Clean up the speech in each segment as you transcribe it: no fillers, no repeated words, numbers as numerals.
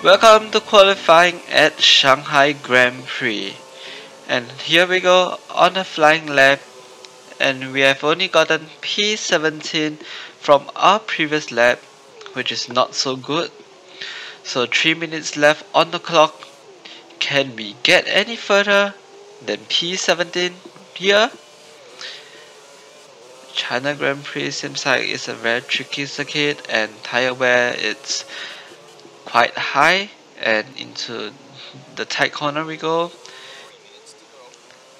Welcome to qualifying at Shanghai Grand Prix. And here we go on a flying lap, and we have only gotten P17 from our previous lap, which is not so good. So 3 minutes left on the clock. Can we get any further than P17 here? China Grand Prix seems like it's a very tricky circuit, and tire wear it's quite high, and into the tight corner we go.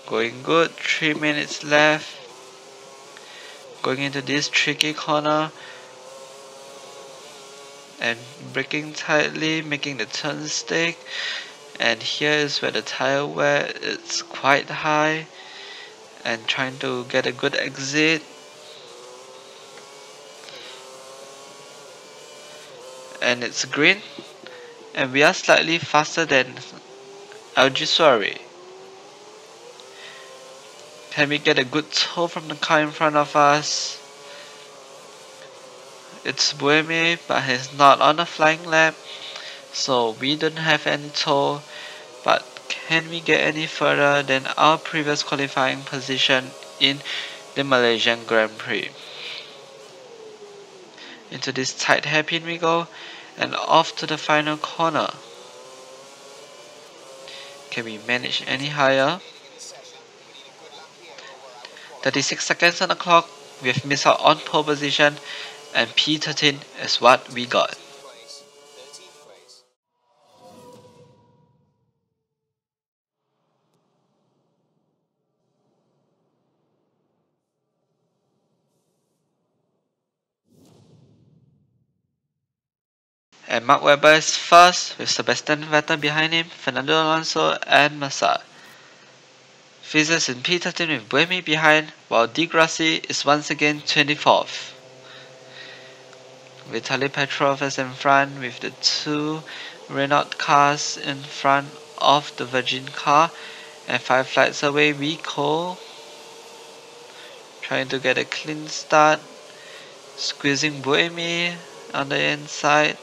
Going good, 3 minutes left. Going into this tricky corner and braking tightly, making the turn stick. And here is where the tire wear is quite high, and trying to get a good exit. And it's green, and we are slightly faster than LG Soiree. Can we get a good tow from the car in front of us? It's Buemi, but he's not on a flying lap, so we don't have any tow. But can we get any further than our previous qualifying position in the Malaysian Grand Prix? Into this tight hairpin we go, and off to the final corner. Can we manage any higher? 36 seconds on the clock. We have missed out on pole position, and P13 is what we got. And Mark Webber is first, with Sebastian Vettel behind him, Fernando Alonso and Massa. Fizes in P13 with Buemi behind, while Di Grassi is once again 24th. Vitaly Petrov is in front with the two Renault cars in front of the Virgin car, and 5 flights away Rico, trying to get a clean start, squeezing Buemi on the inside,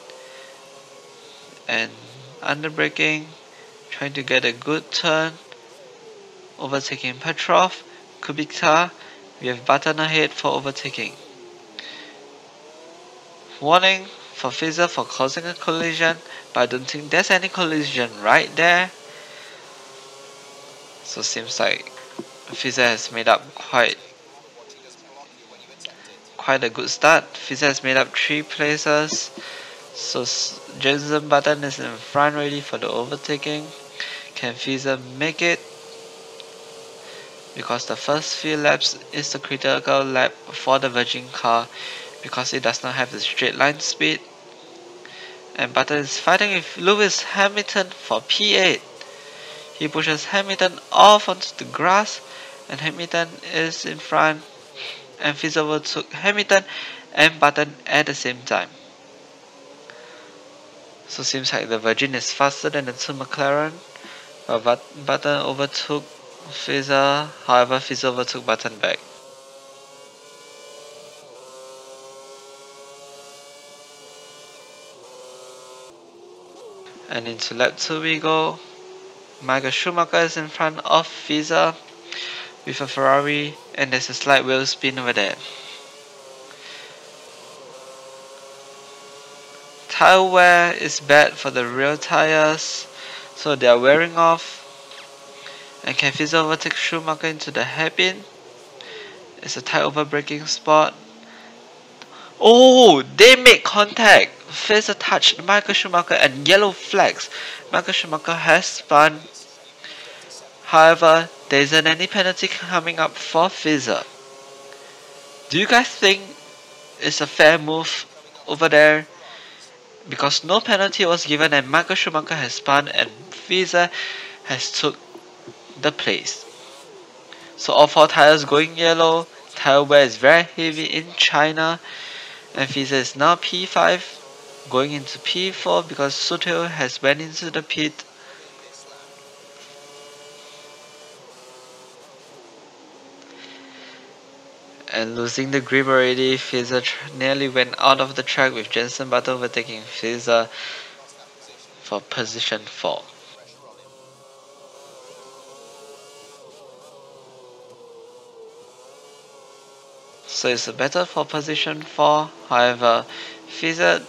and under braking, trying to get a good turn, overtaking Petrov, Kubica. We have Button ahead for overtaking. Warning for Fizzer for causing a collision, but I don't think there's any collision right there. So seems like Fizzer has made up quite a good start. Fizzer has made up 3 places. So Jensen Button is in front ready for the overtaking. Can Fizzer make it? Because the first few laps is the critical lap for the Virgin car, because it does not have the straight line speed. And Button is fighting with Lewis Hamilton for P8. He pushes Hamilton off onto the grass, and Hamilton is in front, and Fizzer overtook Hamilton and Button at the same time. So seems like the Virgin is faster than the 2 McLaren, but Button overtook Fizzer. However, Fizzer overtook Button back. And into lap 2 we go. Michael Schumacher is in front of Fizzer with a Ferrari, and there's a slight wheel spin over there. Tire wear is bad for the rear tires, so they are wearing off. And can Fizzer overtake Schumacher into the hairpin? It's a tight over braking spot. Oh, they make contact. Fizzer touched Michael Schumacher and yellow flags. Michael Schumacher has spun. However, there isn't any penalty coming up for Fizzer. Do you guys think it's a fair move over there? Because no penalty was given, and Michael Schumacher has spun, and Fizzer has took the place. So all 4 tires going yellow. Tire wear is very heavy in China, and Fizzer is now P5, going into P4 because Sutil has went into the pit. And losing the grip already, Fizzer nearly went out of the track with Jensen Button overtaking Fizzer for position 4. So it's better for position 4, however, Fizer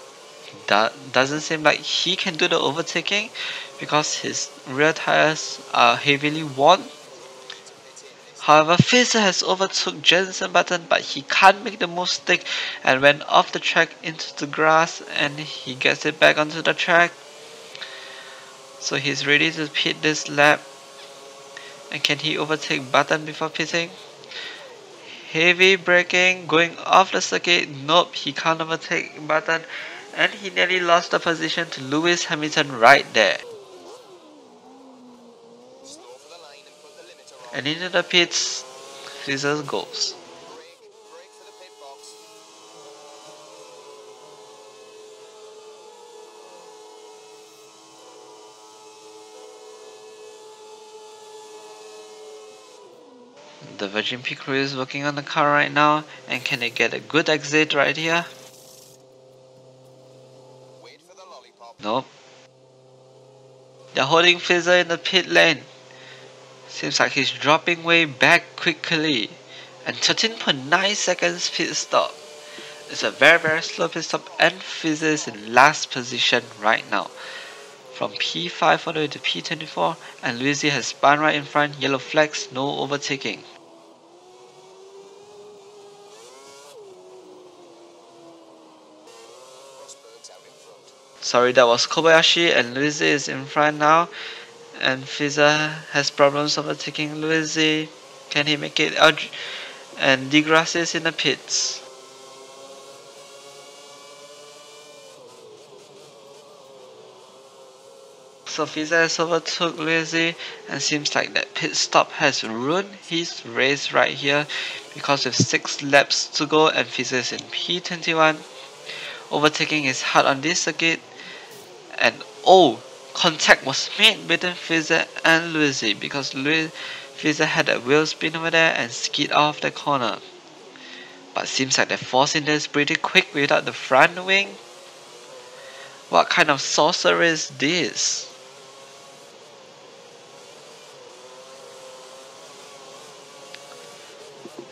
doesn't seem like he can do the overtaking because his rear tires are heavily worn. However, Fizer has overtook Jensen Button, but he can't make the move stick and went off the track into the grass, and he gets it back onto the track. So he's ready to pit this lap. And can he overtake Button before pitting? Heavy braking, going off the circuit. Nope, he can't overtake Button, and he nearly lost the position to Lewis Hamilton right there. And into the pits, Fizer goes. The Virgin Pit crew is working on the car right now, and can they get a good exit right here? Nope. They're holding Fizer in the pit lane. Seems like he's dropping way back quickly. And 13.9 seconds pit stop. It's a very slow pit stop, and Fizer is in last position right now. From P5 all the way to P24, and Luigi has spun right in front, yellow flags, no overtaking. Sorry, that was Kobayashi, and Luigi is in front now. And Fizer has problems overtaking Luigi. Can he make it out? And DeGrasse is in the pits. So Fizer has overtook Luigi, and seems like that pit stop has ruined his race right here, because with 6 laps to go and Fizer is in P21. Overtaking is hard on this circuit, and contact was made between Fizer and Luigi, because Fizer had a wheel spin over there and skid off the corner. But seems like the force in there is pretty quick without the front wing. What kind of sorcery is this?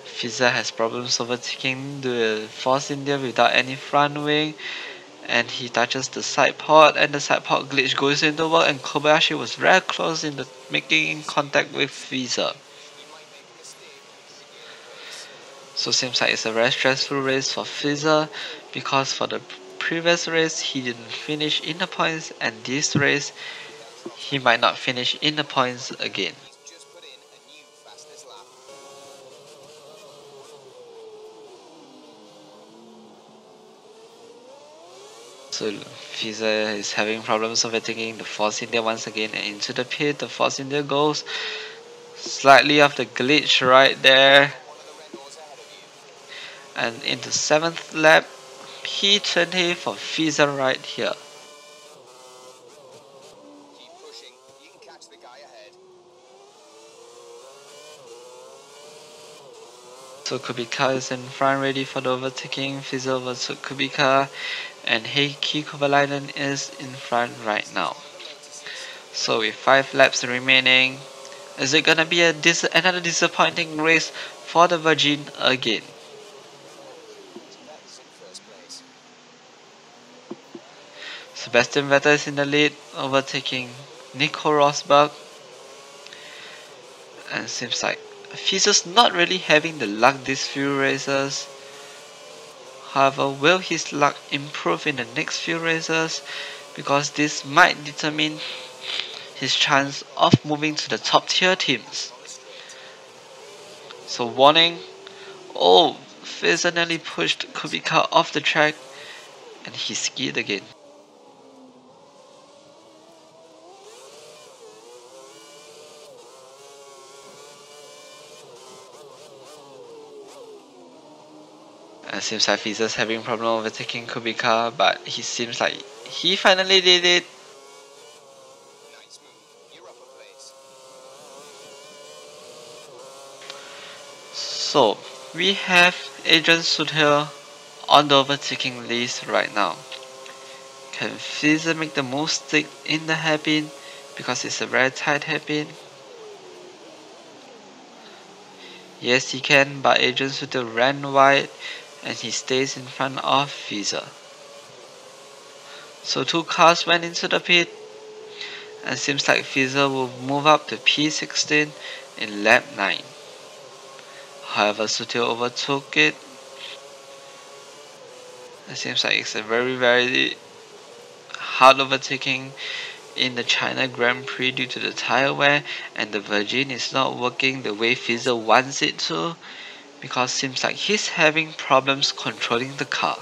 Fizer has problems overtaking the force in there without any front wing, and he touches the side pod, and the side pod glitch goes into work, and Kobayashi was very close in the making contact with Fizer. So seems like it's a very stressful race for Fizer, because for the previous race he didn't finish in the points, and this race he might not finish in the points again. So Fizer is having problems overtaking the Force India once again, and into the pit. The Force India goes slightly off the glitch right there, and into 7th lap, P20 for Fizer right here. So Kubica is in front, ready for the overtaking. Fizer overtook Kubica, and Heikki Kovalainen is in front right now. So with 5 laps remaining, is it gonna be another disappointing race for the Virgin again? Sebastian Vettel is in the lead, overtaking Nico Rosberg, and seems like Fizer's not really having the luck these few races. However, will his luck improve in the next few races? Because this might determine his chance of moving to the top tier teams. So warning, Fizer nearly pushed Kubica off the track, and he skied again. It seems like Fizer's having problem overtaking Kubica, but he seems like he finally did it. So we have Adrian Sutil on the overtaking list right now. Can Fizzer make the move stick in the hairpin because it's a very tight hairpin? Yes, he can, but Agent Sutil ran wide and he stays in front of Fizzer. So two cars went into the pit and seems like Fizzer will move up to P16 in lap 9. However, Sutil overtook it. It seems like it's a very hard overtaking in the China Grand Prix due to the tire wear, and the Virgin is not working the way Fizzer wants it to because seems like he's having problems controlling the car.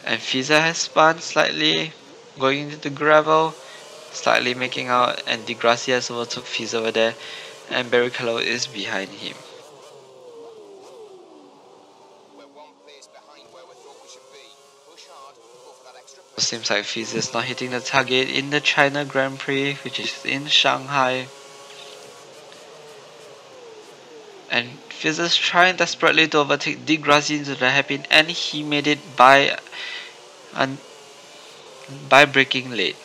And Fizzer has spun slightly, going into the gravel, slightly making out, and Degrassi has overtook Fizzer over there, and Barrichello is behind him. Seems like Fizzer is not hitting the target in the China Grand Prix, which is in Shanghai. And Fizzer's trying desperately to overtake Degrassi into the hairpin, and he made it by braking late.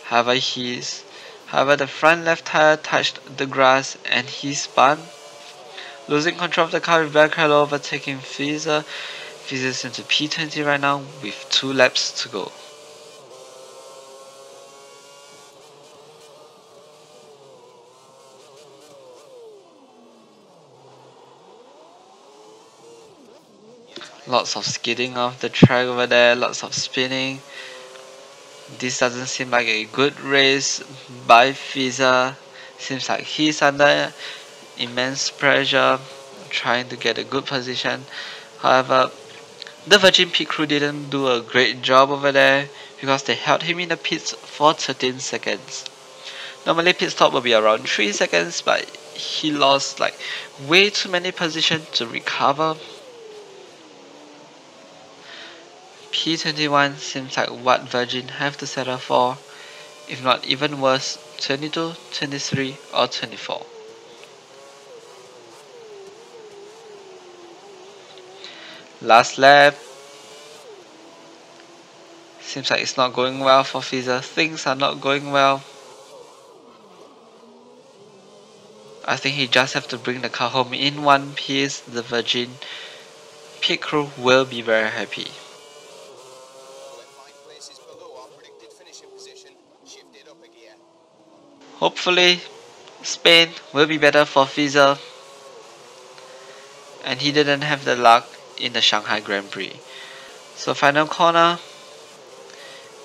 However, the front left tire touched the grass and he spun, losing control of the car with Barrichello overtaking Fizzer. Fizzer's into P20 right now with 2 laps to go. Lots of skidding off the track over there, lots of spinning. This doesn't seem like a good race by Fizzer. Seems like he's under immense pressure, trying to get a good position. However, the Virgin pit crew didn't do a great job over there because they held him in the pits for 13 seconds. Normally pit stop will be around 3 seconds, but he lost like way too many positions to recover. P21 seems like what Virgin have to settle for, if not even worse, 22, 23 or 24. Last lap. Seems like it's not going well for Fizzer. Things are not going well. I think he just have to bring the car home in one piece. The Virgin pit crew will be very happy. Hopefully, Spain will be better for Fizzer, and he didn't have the luck in the Shanghai Grand Prix. So final corner,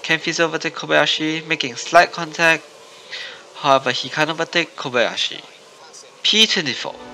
can Fizzer overtake Kobayashi, making slight contact. However, he can't overtake Kobayashi. P24.